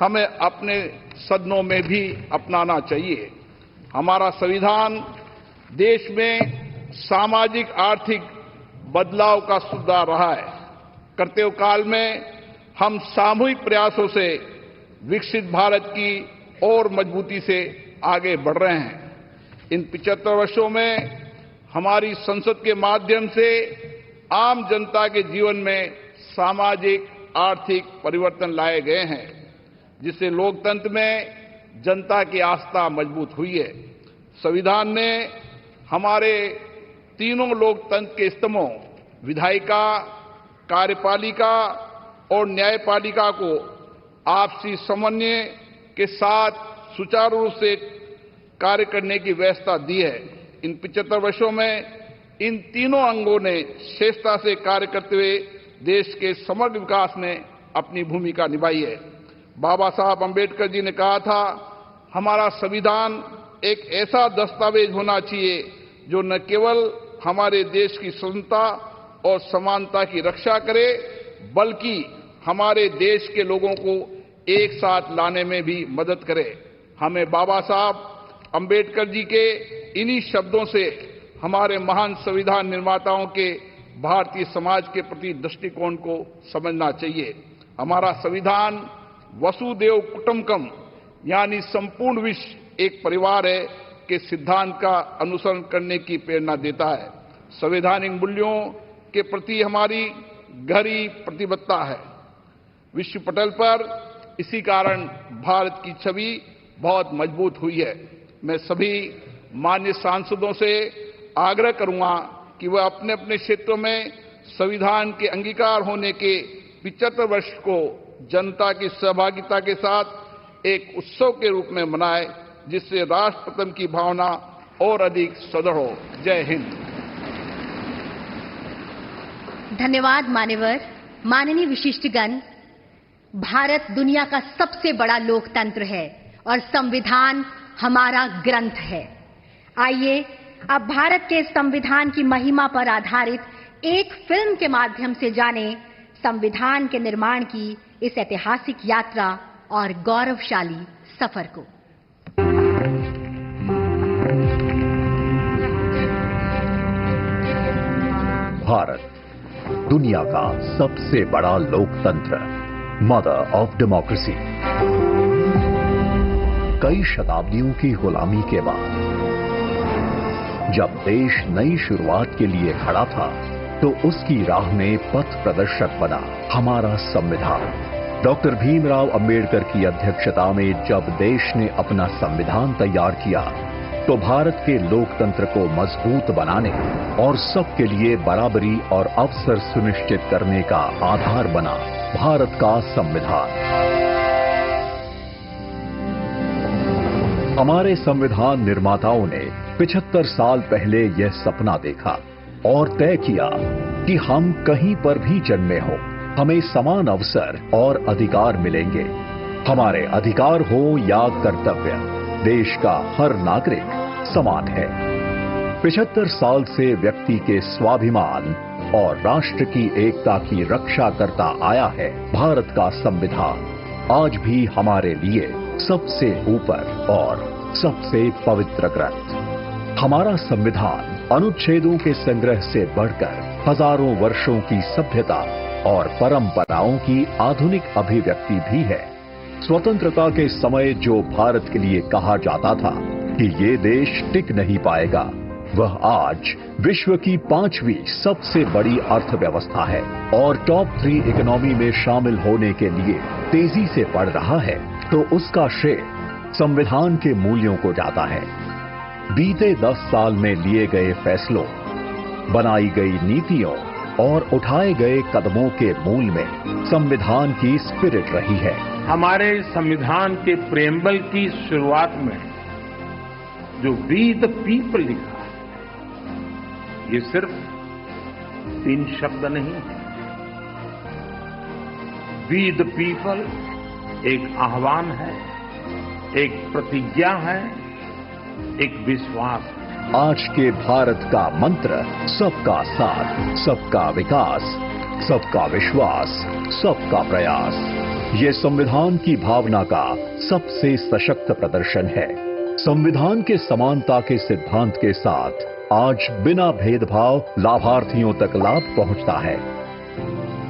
हमें अपने सदनों में भी अपनाना चाहिए। हमारा संविधान देश में सामाजिक आर्थिक बदलाव का सुधार रहा है। कर्तव्य काल में हम सामूहिक प्रयासों से विकसित भारत की और मजबूती से आगे बढ़ रहे हैं। इन 75 वर्षों में हमारी संसद के माध्यम से आम जनता के जीवन में सामाजिक आर्थिक परिवर्तन लाए गए हैं, जिससे लोकतंत्र में जनता की आस्था मजबूत हुई है। संविधान ने हमारे तीनों लोकतंत्र के स्तंभों विधायिका, कार्यपालिका और न्यायपालिका को आपसी समन्वय के साथ सुचारू रूप से कार्य करने की व्यवस्था दी है। इन 75 वर्षों में इन तीनों अंगों ने श्रेष्ठता से कार्य करते हुए देश के समग्र विकास में अपनी भूमिका निभाई है। बाबा साहब अंबेडकर जी ने कहा था, हमारा संविधान एक ऐसा दस्तावेज होना चाहिए जो न केवल हमारे देश की स्वतंत्रता और समानता की रक्षा करे, बल्कि हमारे देश के लोगों को एक साथ लाने में भी मदद करे। हमें बाबा साहब अंबेडकर जी के इन्हीं शब्दों से हमारे महान संविधान निर्माताओं के भारतीय समाज के प्रति दृष्टिकोण को समझना चाहिए। हमारा संविधान वसुदेव कुटुंबकम यानी संपूर्ण विश्व एक परिवार है के सिद्धांत का अनुसरण करने की प्रेरणा देता है। संवैधानिक मूल्यों के प्रति हमारी गहरी प्रतिबद्धता है। विश्व पटल पर इसी कारण भारत की छवि बहुत मजबूत हुई है। मैं सभी माननीय सांसदों से आग्रह करूंगा कि वह अपने अपने क्षेत्रों में संविधान के अंगीकार होने के 75 वर्ष को जनता की सहभागिता के साथ एक उत्सव के रूप में मनाए, जिससे राष्ट्रप्रथम की भावना और अधिक सुदृढ़ हो। जय हिंद। धन्यवाद मान्यवर। माननीय विशिष्टगण, भारत दुनिया का सबसे बड़ा लोकतंत्र है और संविधान हमारा ग्रंथ है। आइए अब भारत के संविधान की महिमा पर आधारित एक फिल्म के माध्यम से जाने संविधान के निर्माण की इस ऐतिहासिक यात्रा और गौरवशाली सफर को। भारत दुनिया का सबसे बड़ा लोकतंत्र, मदर ऑफ डेमोक्रेसी। कई शताब्दियों की गुलामी के बाद जब देश नई शुरुआत के लिए खड़ा था, तो उसकी राह में पथ प्रदर्शक बना हमारा संविधान। डॉक्टर भीमराव अंबेडकर की अध्यक्षता में जब देश ने अपना संविधान तैयार किया, तो भारत के लोकतंत्र को मजबूत बनाने और सबके लिए बराबरी और अवसर सुनिश्चित करने का आधार बना भारत का संविधान। हमारे संविधान निर्माताओं ने 75 साल पहले यह सपना देखा और तय किया कि हम कहीं पर भी जन्मे हो, हमें समान अवसर और अधिकार मिलेंगे। हमारे अधिकार हो या कर्तव्य, देश का हर नागरिक समान है। 75 साल से व्यक्ति के स्वाभिमान और राष्ट्र की एकता की रक्षा करता आया है भारत का संविधान। आज भी हमारे लिए सबसे ऊपर और सबसे पवित्र ग्रंथ। हमारा संविधान अनुच्छेदों के संग्रह से बढ़कर हजारों वर्षों की सभ्यता और परंपराओं की आधुनिक अभिव्यक्ति भी है। स्वतंत्रता के समय जो भारत के लिए कहा जाता था कि ये देश टिक नहीं पाएगा, वह आज विश्व की 5वीं सबसे बड़ी अर्थव्यवस्था है और टॉप 3 इकोनॉमी में शामिल होने के लिए तेजी से बढ़ रहा है, तो उसका श्रेय संविधान के मूल्यों को जाता है। बीते 10 साल में लिए गए फैसलों, बनाई गई नीतियों और उठाए गए कदमों के मूल में संविधान की स्पिरिट रही है। हमारे संविधान के प्रेम्बल की शुरुआत में जो वी द पीपल लिखा है, ये सिर्फ 3 शब्द नहीं है। वी द पीपल एक आह्वान है, एक प्रतिज्ञा है, एक विश्वास है। आज के भारत का मंत्र सबका साथ, सबका विकास, सबका विश्वास, सबका प्रयास। ये संविधान की भावना का सबसे सशक्त प्रदर्शन है। संविधान के समानता के सिद्धांत के साथ आज बिना भेदभाव लाभार्थियों तक लाभ पहुंचता है।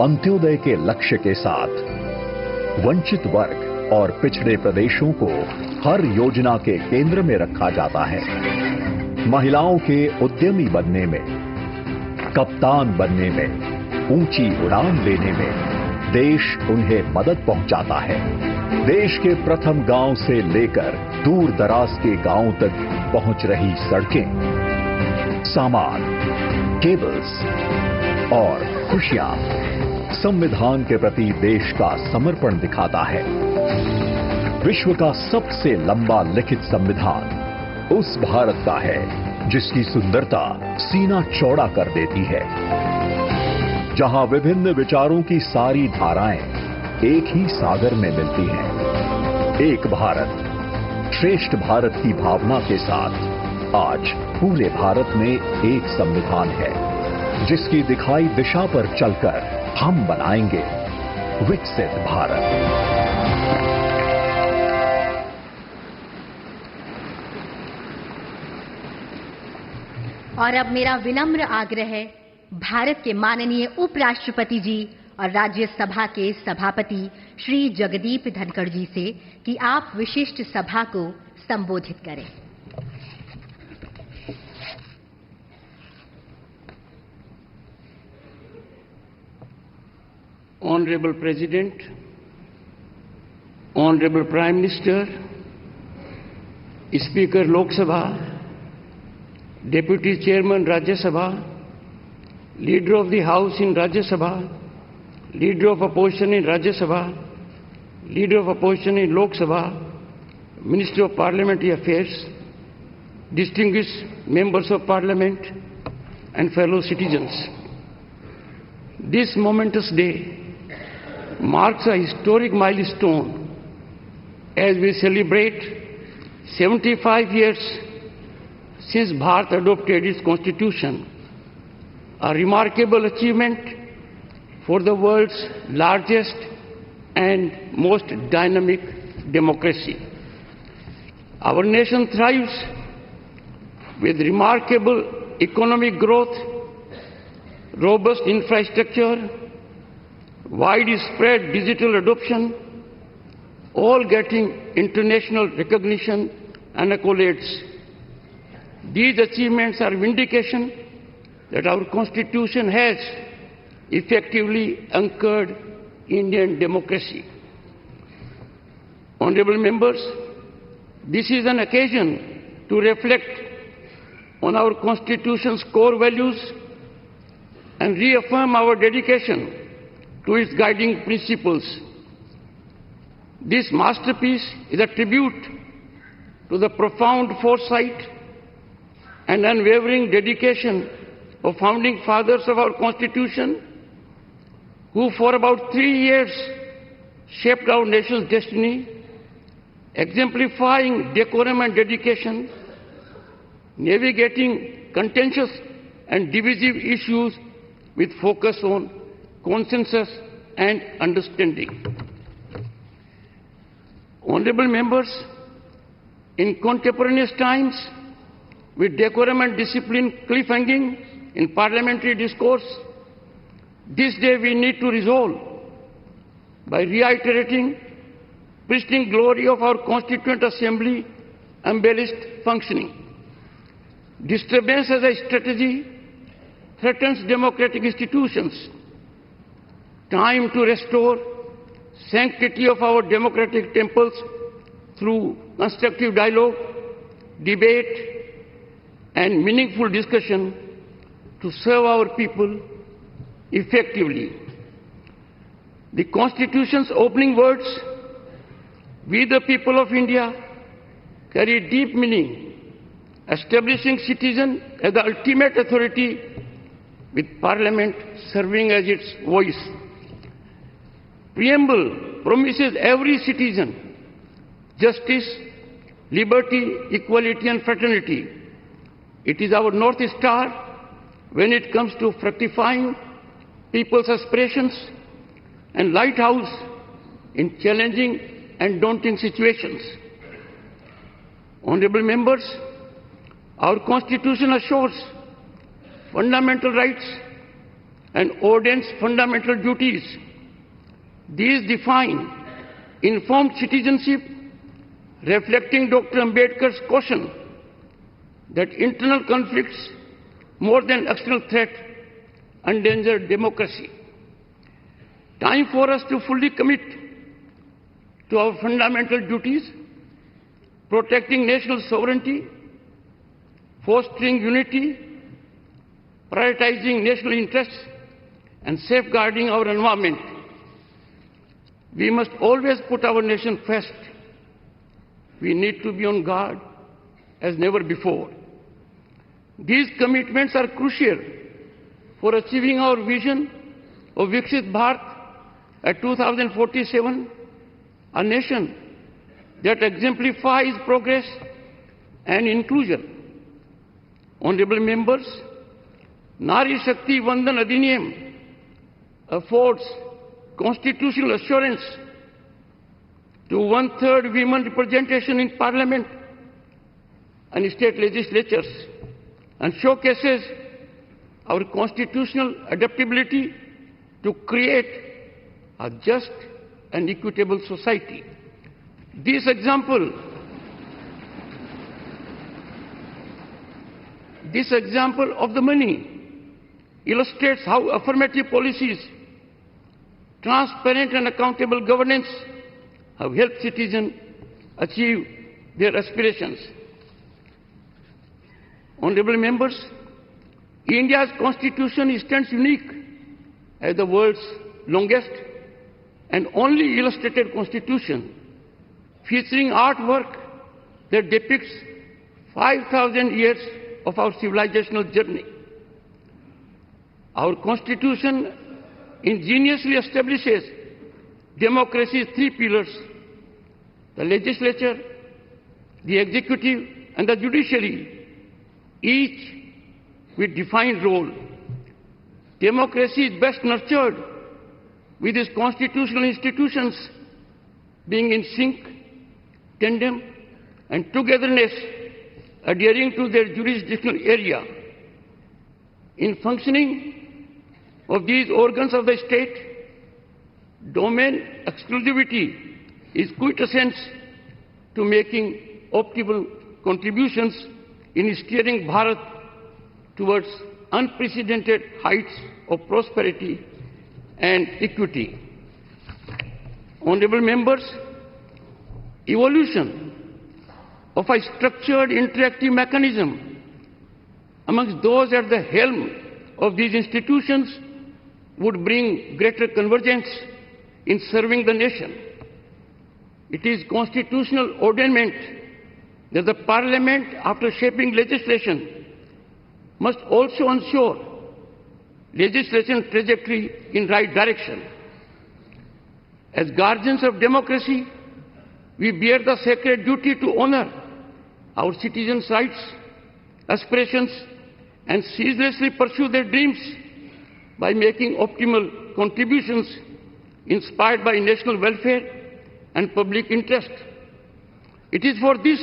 अंत्योदय के लक्ष्य के साथ वंचित वर्ग और पिछड़े प्रदेशों को हर योजना के केंद्र में रखा जाता है। महिलाओं के उद्यमी बनने में, कप्तान बनने में, ऊंची उड़ान लेने में देश उन्हें मदद पहुंचाता है। देश के प्रथम गांव से लेकर दूर दराज के गांवों तक पहुंच रही सड़कें, सामान, केबल्स और खुशियां संविधान के प्रति देश का समर्पण दिखाता है। विश्व का सबसे लंबा लिखित संविधान उस भारत का है जिसकी सुंदरता सीना चौड़ा कर देती है, जहां विभिन्न विचारों की सारी धाराएं एक ही सागर में मिलती हैं। एक भारत, श्रेष्ठ भारत की भावना के साथ आज पूरे भारत में एक संविधान है, जिसकी दिखाई दिशा पर चलकर हम बनाएंगे विकसित भारत। और अब मेरा विनम्र आग्रह है भारत के माननीय उपराष्ट्रपति जी और राज्यसभा के सभापति श्री जगदीप धनखड़ जी से कि आप विशिष्ट सभा को संबोधित करें। Honorable President, Honorable Prime Minister, Speaker Lok Sabha, Deputy Chairman Rajya Sabha, Leader of the House in Rajya Sabha, Leader of Opposition in Rajya Sabha, Leader of Opposition in Lok Sabha, Minister of Parliamentary Affairs, distinguished members of Parliament and fellow citizens. This momentous day marks a historic milestone as we celebrate 75 years since Bharat adopted its constitution, a remarkable achievement for the world's largest and most dynamic democracy. Our nation thrives with remarkable economic growth, robust infrastructure, widespread digital adoption, all getting international recognition and accolades. These achievements are vindication that our Constitution has effectively anchored Indian democracy. Honorable members, this is an occasion to reflect on our Constitution's core values and reaffirm our dedication to its guiding principles. This masterpiece is a tribute to the profound foresight and unwavering dedication of founding fathers of our Constitution, who for about 3 years shaped our nation's destiny, exemplifying decorum and dedication, navigating contentious and divisive issues with focus on consensus and understanding. Honorable members, in contemporaneous times, with decorum and discipline cliffhanging in parliamentary discourse, this day we need to resolve by reiterating pristine glory of our Constituent Assembly embellished functioning. Disturbance as a strategy threatens democratic institutions. Time to restore sanctity of our democratic temples through constructive dialogue, debate, and meaningful discussion to serve our people effectively. The Constitution's opening words, "We the people of India," carry deep meaning, establishing citizen as the ultimate authority, with Parliament serving as its voice. Preamble promises every citizen justice, liberty, equality, and fraternity. It is our North Star when it comes to fructifying people's aspirations and lighthouse in challenging and daunting situations. Honorable members, our Constitution assures fundamental rights and ordains fundamental duties. These define informed citizenship, reflecting Dr. Ambedkar's caution that internal conflicts, more than external threat, endanger democracy. Time for us to fully commit to our fundamental duties, protecting national sovereignty, fostering unity, prioritizing national interests, and safeguarding our environment. We must always put our nation first. We need to be on guard as never before. These commitments are crucial for achieving our vision of Viksit Bharat at 2047, a nation that exemplifies progress and inclusion. Honorable members, Nari Shakti Vandan Adhiniyam affords constitutional assurance to 1/3 women representation in Parliament and state legislatures, and showcases our constitutional adaptability to create a just and equitable society. This example of the money illustrates how affirmative policies, transparent and accountable governance have helped citizens achieve their aspirations. Honorable members, India's constitution stands unique as the world's longest and only illustrated constitution, featuring artwork that depicts 5,000 years of our civilizational journey. Our constitution ingeniously establishes democracy's three pillars: the legislature, the executive, and the judiciary, each with defined role. Democracy is best nurtured with its constitutional institutions being in sync, tandem, and togetherness, adhering to their jurisdictional area. In functioning of these organs of the state, domain exclusivity is quintessence to making optimal contributions in steering Bharat towards unprecedented heights of prosperity and equity. Honorable members, evolution of a structured interactive mechanism amongst those at the helm of these institutions would bring greater convergence in serving the nation. It is constitutional ordainment that the Parliament, after shaping legislation, must also ensure legislation trajectory in right direction. As guardians of democracy, we bear the sacred duty to honor our citizens' rights, aspirations, and ceaselessly pursue their dreams by making optimal contributions inspired by national welfare and public interest. It is for this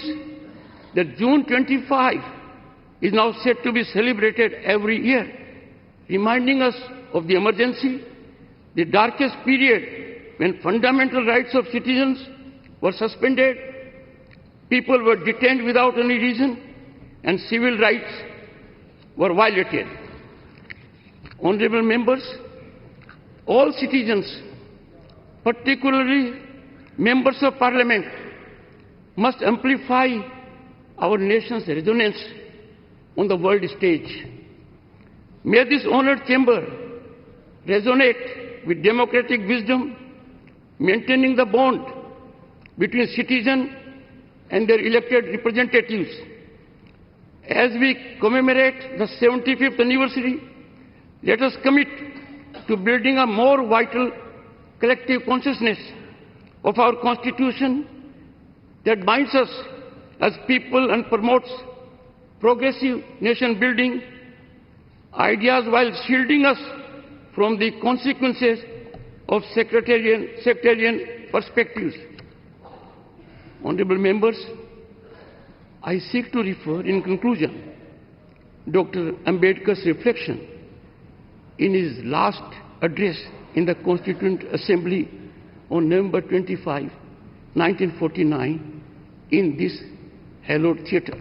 that June 25 is now set to be celebrated every year, reminding us of the emergency, the darkest period when fundamental rights of citizens were suspended, people were detained without any reason, and civil rights were violated. Honorable members, all citizens, particularly members of Parliament, must amplify our nation's resonance on the world stage. May this honored chamber resonate with democratic wisdom, maintaining the bond between citizens and their elected representatives. As we commemorate the 75th anniversary, let us commit to building a more vital collective consciousness of our Constitution that binds us as people and promotes progressive nation building ideas while shielding us from the consequences of sectarian perspectives. Honorable members, I seek to refer in conclusion Dr. Ambedkar's reflection in his last address in the Constituent Assembly on November 25, 1949, in this hallowed theatre.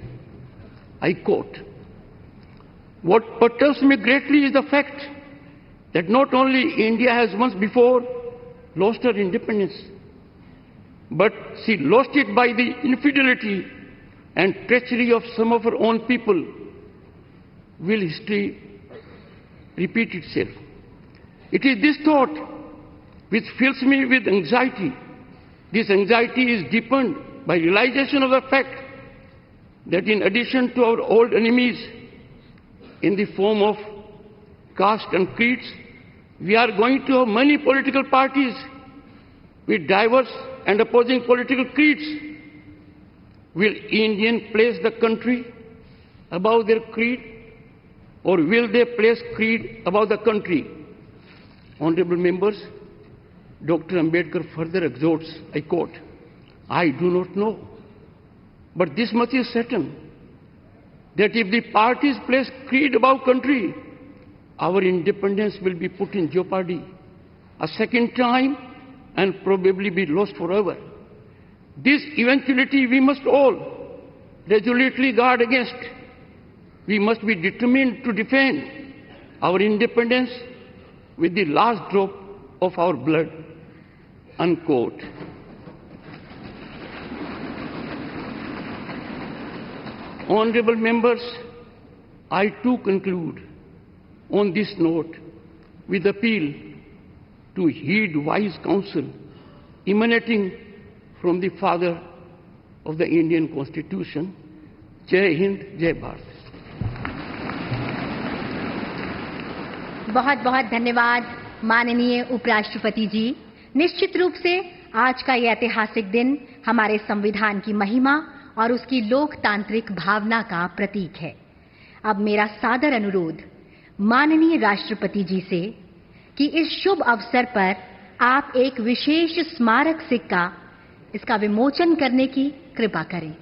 I quote, "What perturbs me greatly is the fact that not only India has once before lost her independence, but she lost it by the infidelity and treachery of some of her own people. Will history repeat itself?" It is this thought which fills me with anxiety. This anxiety is deepened by realization of the fact that in addition to our old enemies in the form of caste and creeds, we are going to have many political parties with diverse and opposing political creeds. Will Indians place the country above their creed, or will they place creed above the country? Honorable members, Dr. Ambedkar further exhorts, I quote, "I do not know, but this much is certain, that if the parties place creed above country, our independence will be put in jeopardy a second time and probably be lost forever. This eventuality we must all resolutely guard against. We must be determined to defend our independence with the last drop of our blood." Unquote. Honorable members, I too conclude on this note with appeal to heed wise counsel emanating from the father of the Indian Constitution. Jai Hind, Jai Bharat. बहुत बहुत धन्यवाद माननीय उपराष्ट्रपति जी। निश्चित रूप से आज का यह ऐतिहासिक दिन हमारे संविधान की महिमा और उसकी लोकतांत्रिक भावना का प्रतीक है। अब मेरा सादर अनुरोध माननीय राष्ट्रपति जी से कि इस शुभ अवसर पर आप एक विशेष स्मारक सिक्का इसका विमोचन करने की कृपा करें।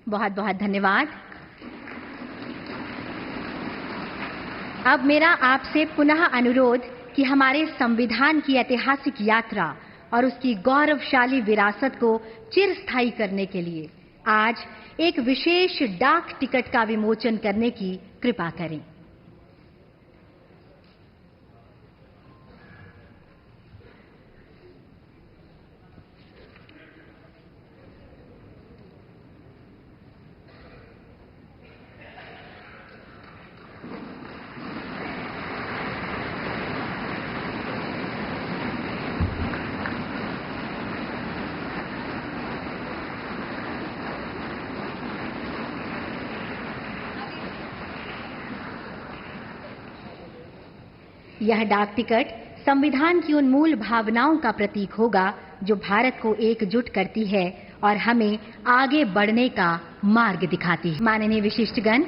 बहुत बहुत धन्यवाद। अब मेरा आपसे पुनः अनुरोध कि हमारे संविधान की ऐतिहासिक यात्रा और उसकी गौरवशाली विरासत को चिरस्थायी करने के लिए आज एक विशेष डाक टिकट का विमोचन करने की कृपा करें। यह डाक टिकट संविधान की उन मूल भावनाओं का प्रतीक होगा जो भारत को एकजुट करती है और हमें आगे बढ़ने का मार्ग दिखाती है। माननीय विशिष्टगण,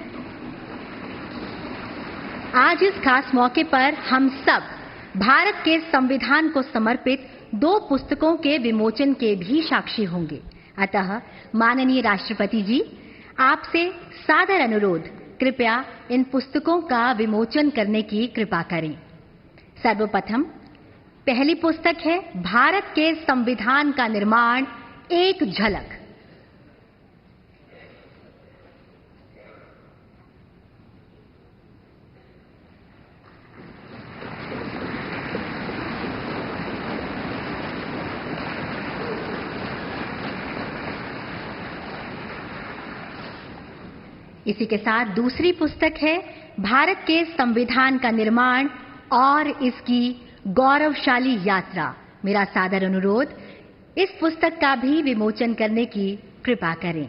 आज इस खास मौके पर हम सब भारत के संविधान को समर्पित 2 पुस्तकों के विमोचन के भी साक्षी होंगे। अतः माननीय राष्ट्रपति जी, आपसे सादर अनुरोध, कृपया इन पुस्तकों का विमोचन करने की कृपा करें। सर्वप्रथम पहली पुस्तक है भारत के संविधान का निर्माण, एक झलक। इसी के साथ दूसरी पुस्तक है भारत के संविधान का निर्माण और इसकी गौरवशाली यात्रा। मेरा सादर अनुरोध, इस पुस्तक का भी विमोचन करने की कृपा करें।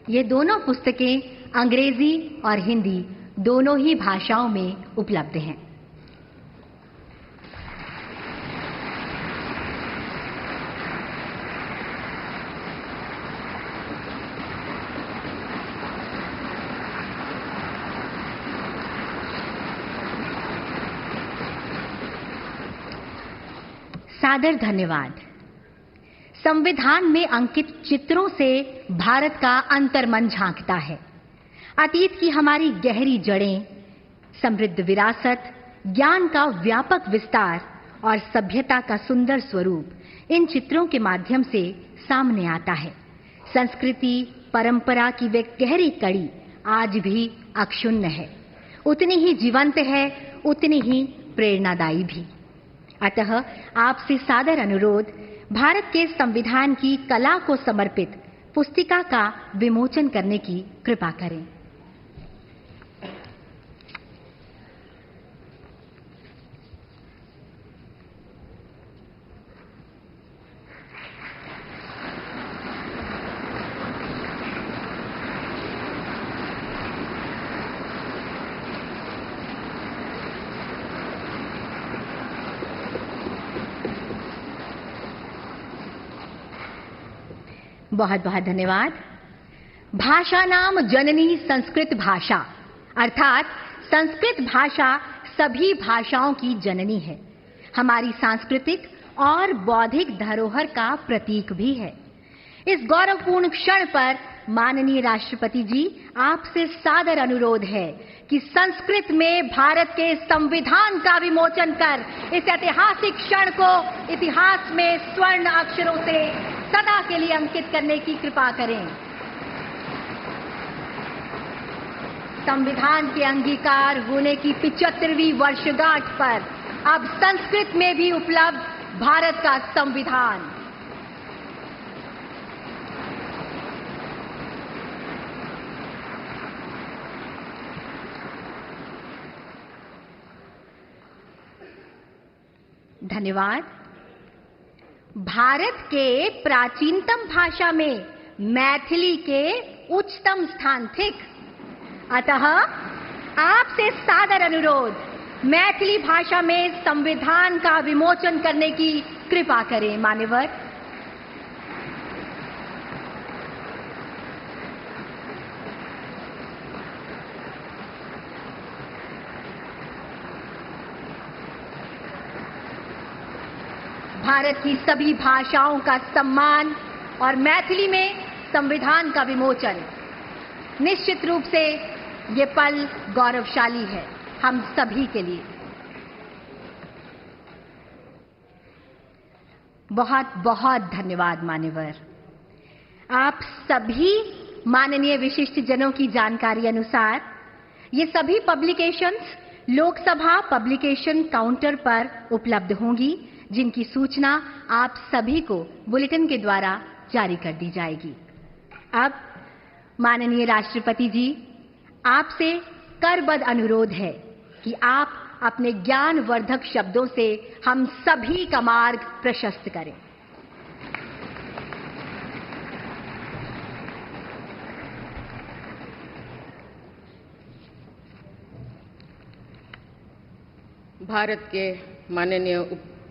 ये दोनों पुस्तकें अंग्रेजी और हिंदी दोनों ही भाषाओं में उपलब्ध हैं। सादर धन्यवाद। संविधान में अंकित चित्रों से भारत का अंतर्मन झांकता है। अतीत की हमारी गहरी जड़ें, समृद्ध विरासत, ज्ञान का व्यापक विस्तार और सभ्यता का सुंदर स्वरूप इन चित्रों के माध्यम से सामने आता है। संस्कृति, परंपरा की वे गहरी कड़ी आज भी अक्षुण्ण है, उतनी ही जीवंत है, उतनी ही प्रेरणादायी भी। अतः आपसे सादर अनुरोध, भारत के संविधान की कला को समर्पित पुस्तिका का विमोचन करने की कृपा करें। बहुत बहुत धन्यवाद। भाषा नाम जननी संस्कृत भाषा, अर्थात संस्कृत भाषा सभी भाषाओं की जननी है। हमारी सांस्कृतिक और बौद्धिक धरोहर का प्रतीक भी है। इस गौरवपूर्ण क्षण पर माननीय राष्ट्रपति जी, आपसे सादर अनुरोध है कि संस्कृत में भारत के संविधान का विमोचन कर इस ऐतिहासिक क्षण को इतिहास में स्वर्ण अक्षरों से सदा के लिए अंकित करने की कृपा करें। संविधान के अंगीकार होने की 75वीं वर्षगांठ पर अब संस्कृत में भी उपलब्ध भारत का संविधान। धन्यवाद। भारत के प्राचीनतम भाषा में मैथिली के उच्चतम स्थान थिक। अतः आपसे सादर अनुरोध, मैथिली भाषा में संविधान का विमोचन करने की कृपा करें। मान्यवर, भारत की सभी भाषाओं का सम्मान और मैथिली में संविधान का विमोचन, निश्चित रूप से ये पल गौरवशाली है हम सभी के लिए। बहुत बहुत धन्यवाद मान्यवर। आप सभी माननीय विशिष्ट जनों की जानकारी अनुसार ये सभी पब्लिकेशंस लोकसभा पब्लिकेशन काउंटर पर उपलब्ध होंगी, जिनकी सूचना आप सभी को बुलेटिन के द्वारा जारी कर दी जाएगी। अब माननीय राष्ट्रपति जी, आपसे करबद्ध अनुरोध है कि आप अपने ज्ञानवर्धक शब्दों से हम सभी का मार्ग प्रशस्त करें। भारत के माननीय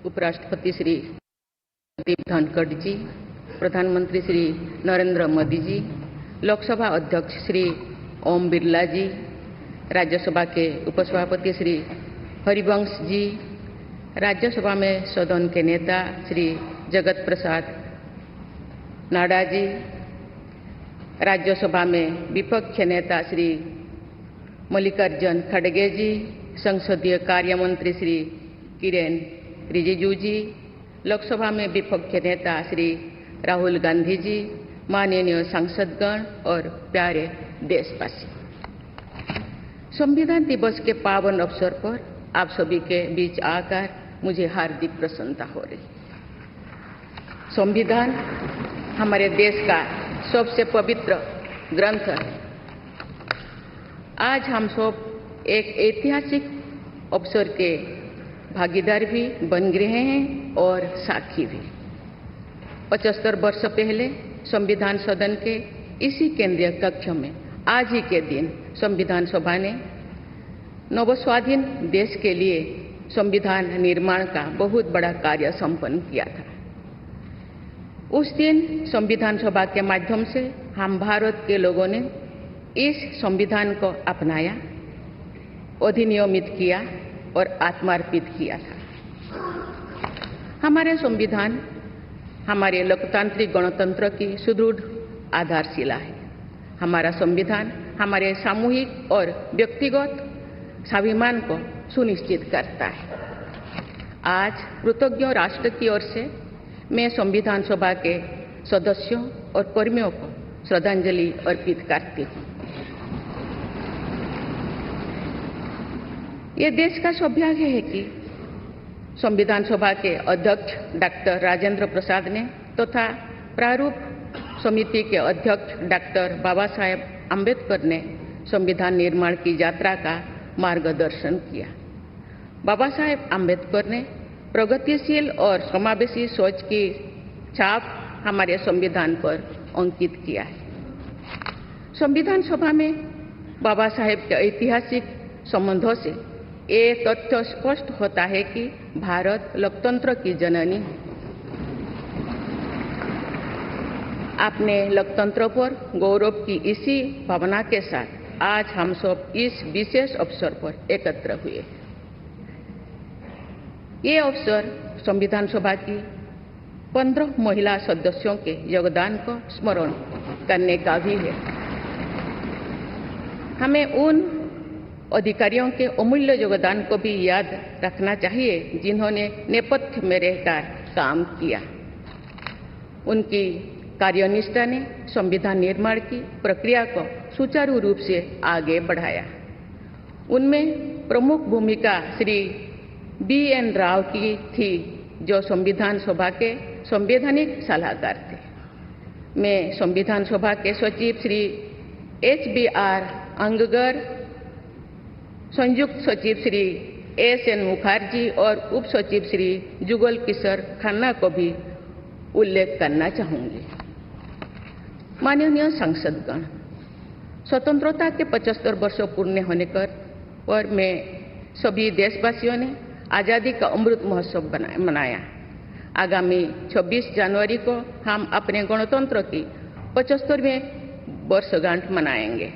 उपराष्ट्रपति श्री जगदीप धनखड़ जी, प्रधानमंत्री श्री नरेंद्र मोदी जी, लोकसभा अध्यक्ष श्री ओम बिरला जी, राज्यसभा के उपसभापति श्री हरिवंश जी, राज्यसभा में सदन के नेता श्री जगत प्रसाद नाडा जी, राज्यसभा में विपक्ष नेता श्री मल्लिकार्जुन खड़गे जी, संसदीय कार्य मंत्री श्री किरेन रिजिजू जी, लोकसभा में विपक्ष नेता श्री राहुल गांधी जी, माननीय सांसदगण और प्यारे देशवासी, संविधान दिवस के पावन अवसर पर आप सभी के बीच आकर मुझे हार्दिक प्रसन्नता हो रही। संविधान हमारे देश का सबसे पवित्र ग्रंथ है। आज हम सब एक ऐतिहासिक अवसर के भागीदार भी बन गए हैं और साक्षी भी। 75 वर्ष पहले संविधान सदन के इसी केंद्रीय कक्ष में आज ही के दिन संविधान सभा ने नवस्वाधीन देश के लिए संविधान निर्माण का बहुत बड़ा कार्य संपन्न किया था। उस दिन संविधान सभा के माध्यम से हम भारत के लोगों ने इस संविधान को अपनाया, अधिनियमित किया और आत्मार्पित किया था। हमारे संविधान हमारे लोकतांत्रिक गणतंत्र की सुदृढ़ आधारशिला है। हमारा संविधान हमारे सामूहिक और व्यक्तिगत स्वाभिमान को सुनिश्चित करता है। आज कृतज्ञ राष्ट्र की ओर से मैं संविधान सभा के सदस्यों और कर्मियों को श्रद्धांजलि अर्पित करती हूँ। ये देश का सौभाग्य है कि संविधान सभा के अध्यक्ष डॉक्टर राजेंद्र प्रसाद ने तथा प्रारूप समिति के अध्यक्ष डॉक्टर बाबा साहेब आम्बेडकर ने संविधान निर्माण की यात्रा का मार्गदर्शन किया। बाबा साहेब आम्बेडकर ने प्रगतिशील और समावेशी सोच की छाप हमारे संविधान पर अंकित किया है। संविधान सभा में बाबा साहेब के ऐतिहासिक संबंधों से ये तथ्य स्पष्ट होता है कि भारत लोकतंत्र की जननी है। अपने लोकतंत्र पर गौरव की इसी भावना के साथ आज हम सब इस विशेष अवसर पर एकत्र हुए। ये अवसर संविधान सभा की 15 महिला सदस्यों के योगदान को स्मरण करने का भी है। हमें उन अधिकारियों के अमूल्य योगदान को भी याद रखना चाहिए जिन्होंने नेपथ्य में रहकर काम किया। उनकी कार्यनिष्ठा ने संविधान निर्माण की प्रक्रिया को सुचारू रूप से आगे बढ़ाया। उनमें प्रमुख भूमिका श्री BN राव की थी, जो संविधान सभा के संवैधानिक सलाहकार थे। मैं संविधान सभा के सचिव श्री HBR अंगगर, संयुक्त सचिव श्री SN मुखर्जी और उप सचिव श्री जुगल किशोर खन्ना को भी उल्लेख करना चाहूंगी। माननीय सांसदगण, स्वतंत्रता के 75 वर्ष पूर्ण होने पर मैं सभी देशवासियों ने आज़ादी का अमृत महोत्सव मनाया। आगामी 26 जनवरी को हम अपने गणतंत्र की 75वें वर्षगांठ मनाएंगे।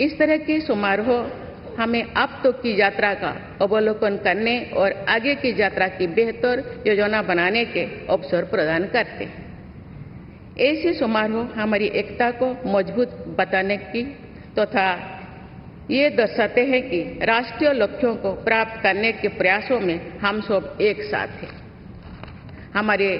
इस तरह के समारोह हमें अब तक की यात्रा का अवलोकन करने और आगे की यात्रा की बेहतर योजना बनाने के अवसर प्रदान करते हैं। ऐसे समारोह हमारी एकता को मजबूत बताने की तथा ये दर्शाते हैं कि राष्ट्रीय लक्ष्यों को प्राप्त करने के प्रयासों में हम सब एक साथ हैं। हमारे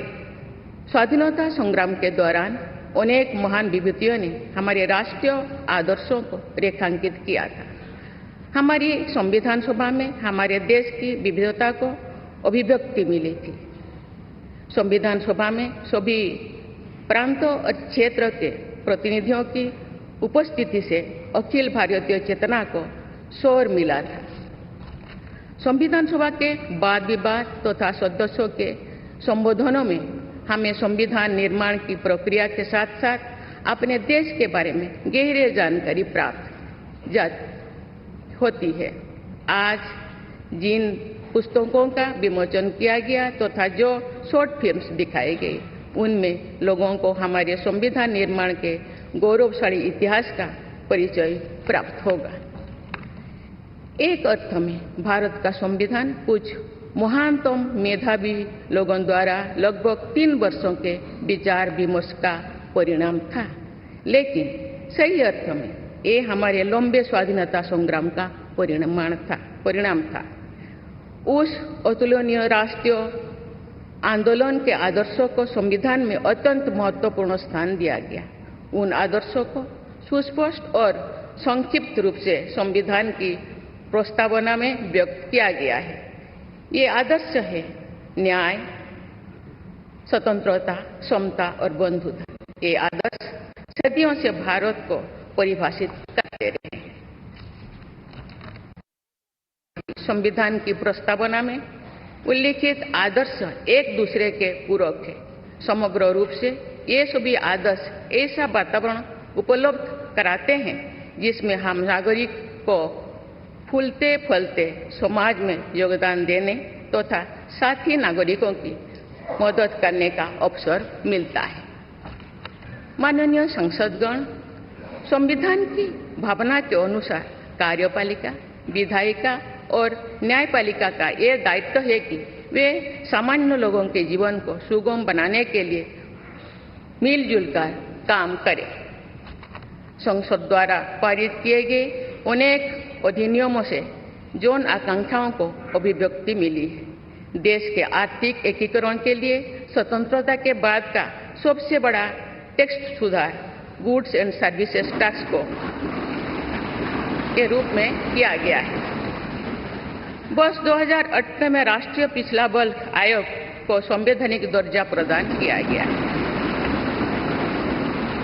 स्वाधीनता संग्राम के दौरान अनेक महान विभूतियों ने हमारे राष्ट्रीय आदर्शों को रेखांकित किया था। हमारी संविधान सभा में हमारे देश की विविधता को अभिव्यक्ति मिली थी। संविधान सभा में सभी प्रांतों और क्षेत्र के प्रतिनिधियों की उपस्थिति से अखिल भारतीय चेतना को शोर मिला था। संविधान सभा के वाद विवाद तथा सदस्यों के संबोधनों में हमें संविधान निर्माण की प्रक्रिया के साथ साथ अपने देश के बारे में गहरी जानकारी प्राप्त होती है। आज जिन पुस्तकों का विमोचन किया गया तथा तो जो शॉर्ट फिल्म्स दिखाई गई, उनमें लोगों को हमारे संविधान निर्माण के गौरवशाली इतिहास का परिचय प्राप्त होगा। एक अर्थ में भारत का संविधान कुछ महानतम मेधावी लोगों द्वारा लगभग 3 वर्षों के विचार विमर्श का परिणाम था, लेकिन सही अर्थ में ये हमारे लंबे स्वाधीनता संग्राम का परिणाम था। उस अतुलनीय राष्ट्रीय आंदोलन के आदर्शों को संविधान में अत्यंत महत्वपूर्ण स्थान दिया गया। उन आदर्शों को सुस्पष्ट और संक्षिप्त रूप से संविधान की प्रस्तावना में व्यक्त किया गया है। ये आदर्श है न्याय, स्वतंत्रता, समता और बंधुता। ये आदर्श सदियों से भारत को परिभाषित करते रहे हैं। संविधान की प्रस्तावना में उल्लिखित आदर्श एक दूसरे के पूरक है। समग्र रूप से ये सभी आदर्श ऐसा वातावरण उपलब्ध कराते हैं जिसमें हम नागरिक को फूलते फलते समाज में योगदान देने तथा साथी नागरिकों की मदद करने का अवसर मिलता है। माननीय संसदगण, संविधान की भावना के अनुसार कार्यपालिका, विधायिका और न्यायपालिका का यह दायित्व है कि वे सामान्य लोगों के जीवन को सुगम बनाने के लिए मिलजुल कर काम करें। संसद द्वारा पारित किए गए अनेक अधिनियमों से जन आकांक्षाओं को अभिव्यक्ति मिली है। देश के आर्थिक एकीकरण के लिए स्वतंत्रता के बाद का सबसे बड़ा टैक्स सुधार गुड्स एंड सर्विसेज टैक्स को के रूप में किया गया है। वर्ष 2018 में राष्ट्रीय पिछड़ा बल्क आयोग को संवैधानिक दर्जा प्रदान किया गया है।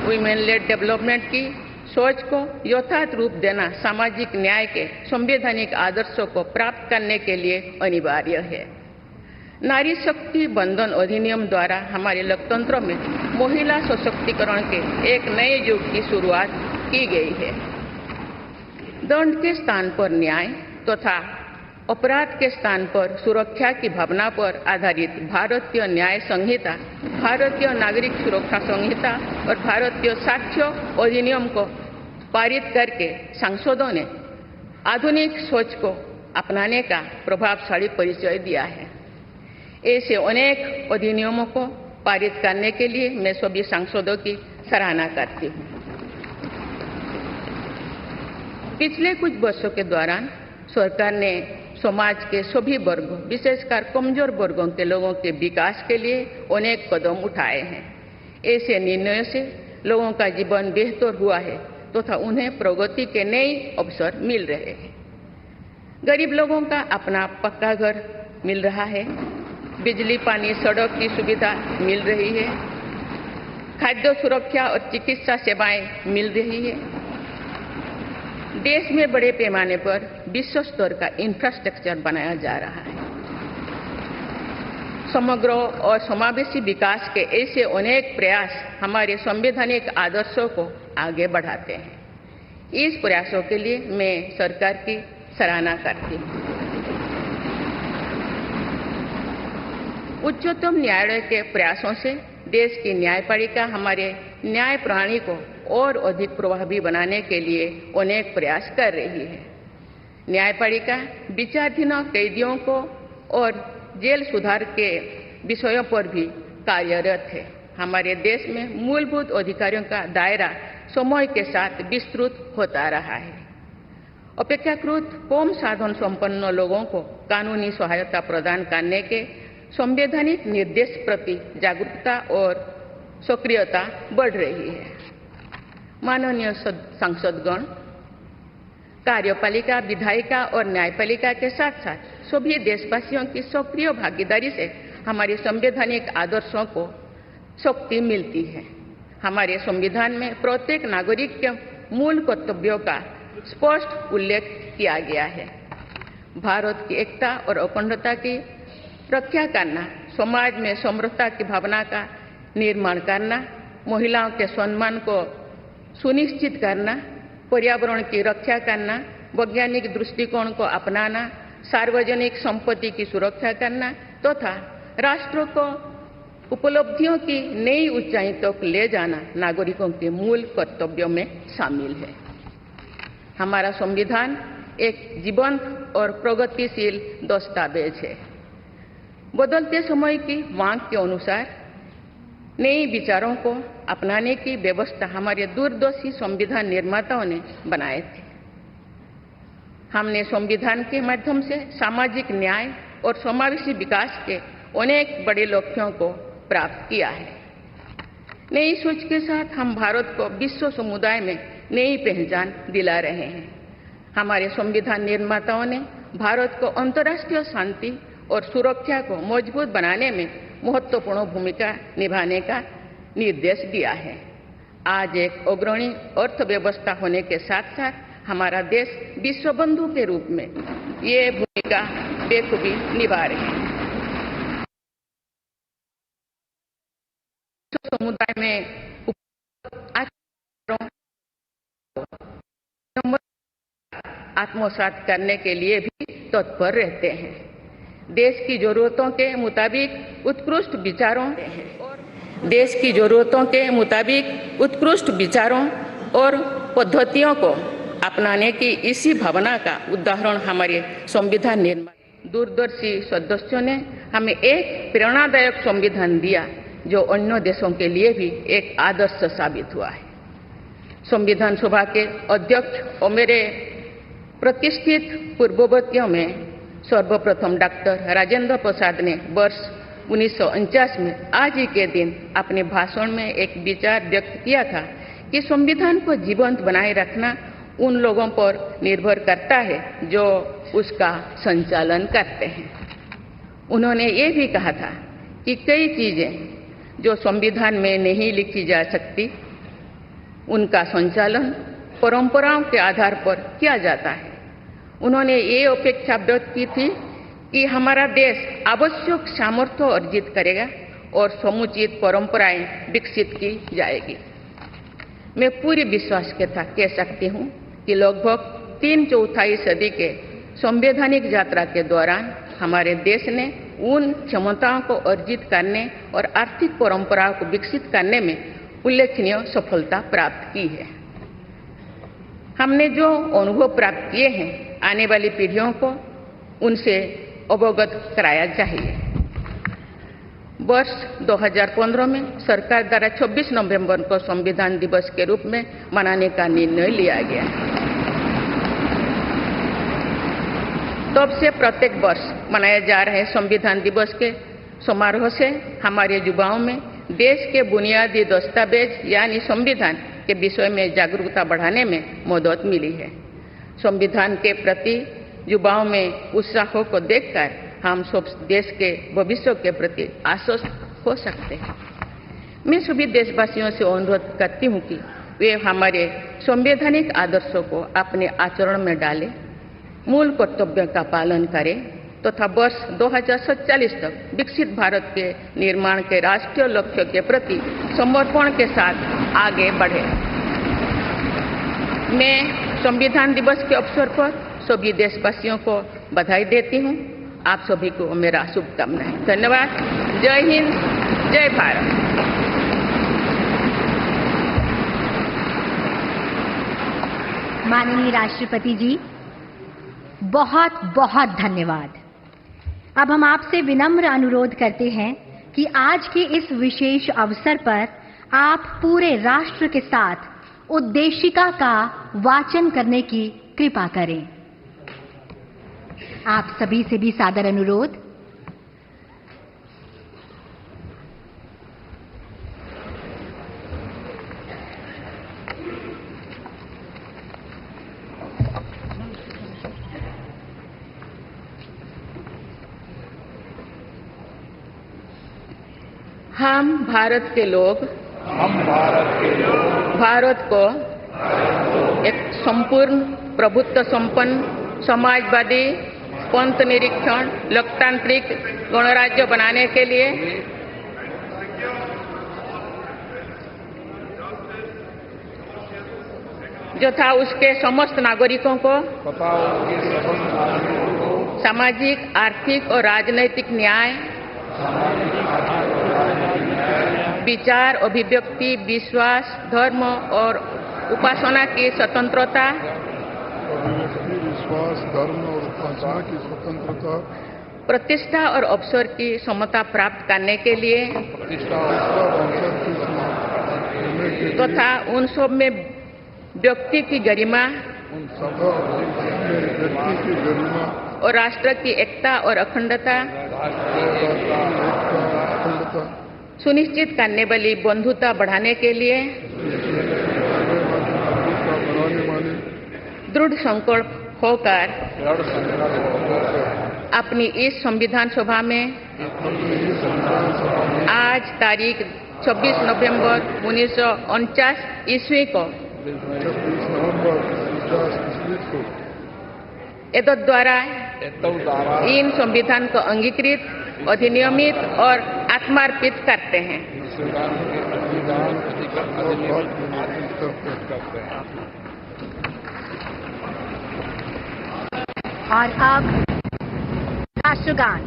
वुमेन लेड डेवलपमेंट की सोच को यथार्थ रूप देना सामाजिक न्याय के संवैधानिक आदर्शों को प्राप्त करने के लिए अनिवार्य है। नारी शक्ति बंधन अधिनियम द्वारा हमारे लोकतंत्र में महिला सशक्तिकरण के एक नए युग की शुरुआत की गई है। दंड के स्थान पर न्याय तथा अपराध के स्थान पर सुरक्षा की भावना पर आधारित भारतीय न्याय संहिता, भारतीय नागरिक सुरक्षा संहिता और भारतीय साक्ष्य अधिनियम को पारित करके सांसदों ने आधुनिक सोच को अपनाने का प्रभावशाली परिचय दिया है। ऐसे अनेक अधिनियमों को पारित करने के लिए मैं सभी सांसदों की सराहना करती हूँ। पिछले कुछ वर्षों के दौरान सरकार ने समाज के सभी वर्गों, विशेषकर कमजोर वर्गों के लोगों के विकास के लिए अनेक कदम उठाए हैं। ऐसे निर्णयों से लोगों का जीवन बेहतर हुआ है तथा उन्हें प्रगति के नए अवसर मिल रहे हैं। गरीब लोगों का अपना पक्का घर मिल रहा है, बिजली, पानी, सड़क की सुविधा मिल रही है, खाद्य सुरक्षा और चिकित्सा सेवाएं मिल रही है। देश में बड़े पैमाने पर विश्व स्तर का इंफ्रास्ट्रक्चर बनाया जा रहा है। समग्र और समावेशी विकास के ऐसे अनेक प्रयास हमारे संवैधानिक आदर्शों को आगे बढ़ाते हैं। इस प्रयासों के लिए मैं सरकार की सराहना करती हूँ। उच्चतम न्यायालय के प्रयासों से देश की न्यायपालिका हमारे न्याय प्रणाली को और अधिक प्रभावी बनाने के लिए अनेक प्रयास कर रही है। न्यायपालिका विचाराधीन कैदियों को और जेल सुधार के विषयों पर भी कार्यरत है। हमारे देश में मूलभूत अधिकारों का दायरा समय के साथ विस्तृत होता रहा है। अपेक्षाकृत कम साधन संपन्न लोगों को कानूनी सहायता प्रदान करने के संवैधानिक निर्देश प्रति जागरूकता और सक्रियता बढ़ रही है। माननीय सांसदगण, कार्यपालिका, विधायिका और न्यायपालिका के साथ साथ सभी देशवासियों की सक्रिय भागीदारी से हमारे संवैधानिक आदर्शों को शक्ति मिलती है। हमारे संविधान में प्रत्येक नागरिक के मूल कर्तव्यों का स्पष्ट उल्लेख किया गया है। भारत की एकता और अखंडता की रक्षा करना, समाज में समृद्धता की भावना का निर्माण करना, महिलाओं के सम्मान को सुनिश्चित करना, पर्यावरण की रक्षा करना, वैज्ञानिक दृष्टिकोण को अपनाना, सार्वजनिक संपत्ति की सुरक्षा करना तथा राष्ट्र को उपलब्धियों की नई ऊंचाई तक ले जाना नागरिकों के मूल कर्तव्यों में शामिल है। हमारा संविधान एक जीवंत और प्रगतिशील दस्तावेज है। बदलते समय की मांग के अनुसार नए विचारों को अपनाने की व्यवस्था हमारे दूरदर्शी संविधान निर्माताओं ने बनाए थे। हमने संविधान के माध्यम से सामाजिक न्याय और समावेशी विकास के अनेक बड़े लक्ष्यों को प्राप्त किया है। नई सोच के साथ हम भारत को विश्व समुदाय में नई पहचान दिला रहे हैं। हमारे संविधान निर्माताओं ने भारत को अंतर्राष्ट्रीय शांति और सुरक्षा को मजबूत बनाने में महत्वपूर्ण भूमिका निभाने का निर्देश दिया है। आज एक अग्रणी अर्थव्यवस्था होने के साथ साथ हमारा देश विश्व बंधु के रूप में ये भूमिका बेखूबी निभा रहे हैं। समुदाय में आत्मसात करने के लिए भी तत्पर रहते हैं। देश की जरूरतों के मुताबिक उत्कृष्ट विचारों और पद्धतियों को अपनाने की इसी भावना का उदाहरण हमारे संविधान निर्माता दूरदर्शी सदस्यों ने हमें एक प्रेरणादायक संविधान दिया जो अन्य देशों के लिए भी एक आदर्श साबित हुआ है। संविधान सभा के अध्यक्ष और मेरे प्रतिष्ठित पूर्ववर्तियों में सर्वप्रथम डॉक्टर राजेंद्र प्रसाद ने वर्ष 1949 में आज ही के दिन अपने भाषण में एक विचार व्यक्त किया था कि संविधान को जीवंत बनाए रखना उन लोगों पर निर्भर करता है जो उसका संचालन करते हैं। उन्होंने ये भी कहा था कि कई चीजें जो संविधान में नहीं लिखी जा सकती उनका संचालन परंपराओं के आधार पर किया जाता है। उन्होंने ये अपेक्षा व्यक्त की थी कि हमारा देश आवश्यक सामर्थ्य अर्जित करेगा और समुचित परंपराएं विकसित की जाएगी। मैं पूरी विश्वास के साथ कह सकती हूँ कि लगभग 3/4 सदी के संवैधानिक यात्रा के दौरान हमारे देश ने उन क्षमताओं को अर्जित करने और आर्थिक परंपराओं को विकसित करने में उल्लेखनीय सफलता प्राप्त की है। हमने जो अनुभव प्राप्त किए हैं आने वाली पीढ़ियों को उनसे अवगत कराया चाहिए। वर्ष 2015 में सरकार द्वारा 26 नवंबर को संविधान दिवस के रूप में मनाने का निर्णय लिया गया। तब से प्रत्येक वर्ष मनाए जा रहे संविधान दिवस के समारोह से हमारे युवाओं में देश के बुनियादी दस्तावेज यानी संविधान के विषय में जागरूकता बढ़ाने में मदद मिली है। संविधान के प्रति युवाओं में उत्साह को देखकर हम सब देश के भविष्य के प्रति आश्वस्त हो सकते हैं। मैं सभी देशवासियों से अनुरोध करती हूँ कि वे हमारे संवैधानिक आदर्शों को अपने आचरण में डालें, मूल कर्तव्यों का पालन करें तथा वर्ष 2047 तक विकसित भारत के निर्माण के राष्ट्रीय लक्ष्य के प्रति समर्पण के साथ आगे बढ़े। मैं संविधान दिवस के अवसर पर सभी देशवासियों को बधाई देती हूँ। आप सभी को मेरा शुभकामनाएं। धन्यवाद। जय हिंद, जय भारत। माननीय राष्ट्रपति जी, बहुत बहुत धन्यवाद। अब हम आपसे विनम्र अनुरोध करते हैं कि आज के इस विशेष अवसर पर आप पूरे राष्ट्र के साथ उद्देशिका का वाचन करने की कृपा करें। आप सभी से भी सादर अनुरोध। हम भारत के लोग भारत को एक संपूर्ण प्रभुत्व संपन्न समाजवादी पंथ निरीक्षण लोकतांत्रिक गणराज्य बनाने के लिए तथा उसके समस्त नागरिकों को सामाजिक, आर्थिक और राजनैतिक न्याय विचार, अभिव्यक्ति, विश्वास, धर्म और उपासना की स्वतंत्रता, अभिव्यक्ति, विश्वास, धर्म और उपासना की स्वतंत्रता, प्रतिष्ठा और अवसर की समता प्राप्त करने के लिए तथा उन सब में व्यक्ति की गरिमा और राष्ट्र की एकता और अखंडता सुनिश्चित करने वाली बंधुता बढ़ाने के लिए दृढ़ संकल्प होकर अपनी इस संविधान सभा में आज तारीख 26 नवंबर 1949 ईस्वी को एतद द्वारा इन संविधान को अंगीकृत, अधिनियमित और आत्मार्पित करते हैं। और अब राष्ट्रगान।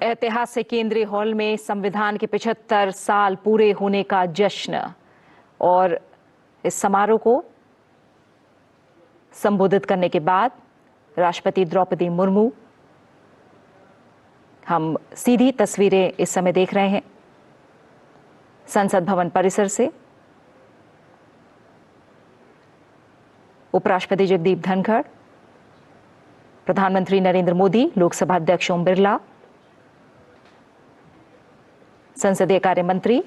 ऐतिहासिक केंद्रीय हॉल में संविधान के 75 साल पूरे होने का जश्न, और इस समारोह को संबोधित करने के बाद राष्ट्रपति द्रौपदी मुर्मू, हम सीधी तस्वीरें इस समय देख रहे हैं संसद भवन परिसर से। उपराष्ट्रपति जगदीप धनखड़, प्रधानमंत्री नरेंद्र मोदी, लोकसभा अध्यक्ष ओम बिरला, संसदीय कार्य मंत्री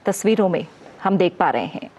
तस्वीरों में हम देख पा रहे हैं।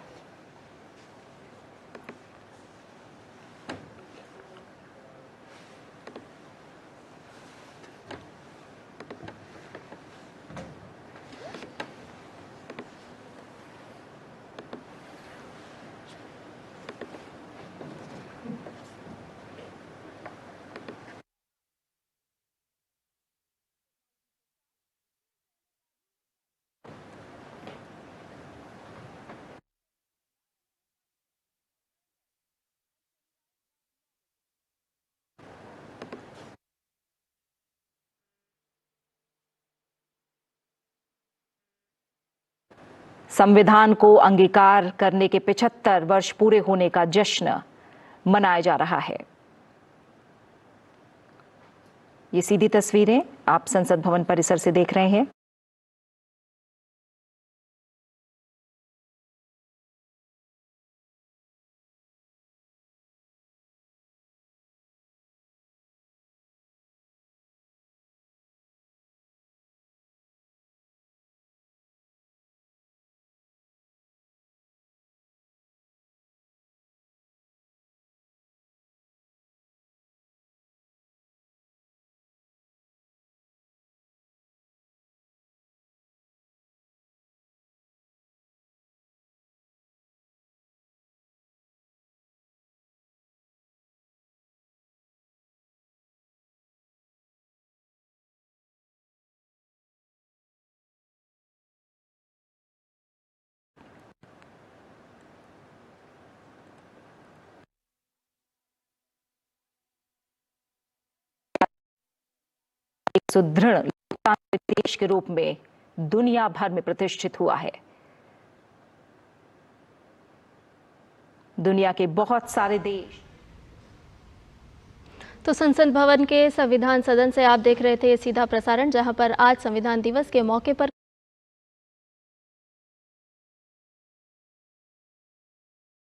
संविधान को अंगीकार करने के 75 वर्ष पूरे होने का जश्न मनाया जा रहा है। ये सीधी तस्वीरें आप संसद भवन परिसर से देख रहे हैं। एक सुदृढ़ लोकतांत्रिक देश के रूप में दुनिया भर में प्रतिष्ठित हुआ है। दुनिया के बहुत सारे देश। तो संसद भवन के संविधान सदन से आप देख रहे थे ये सीधा प्रसारण, जहां पर आज संविधान दिवस के मौके पर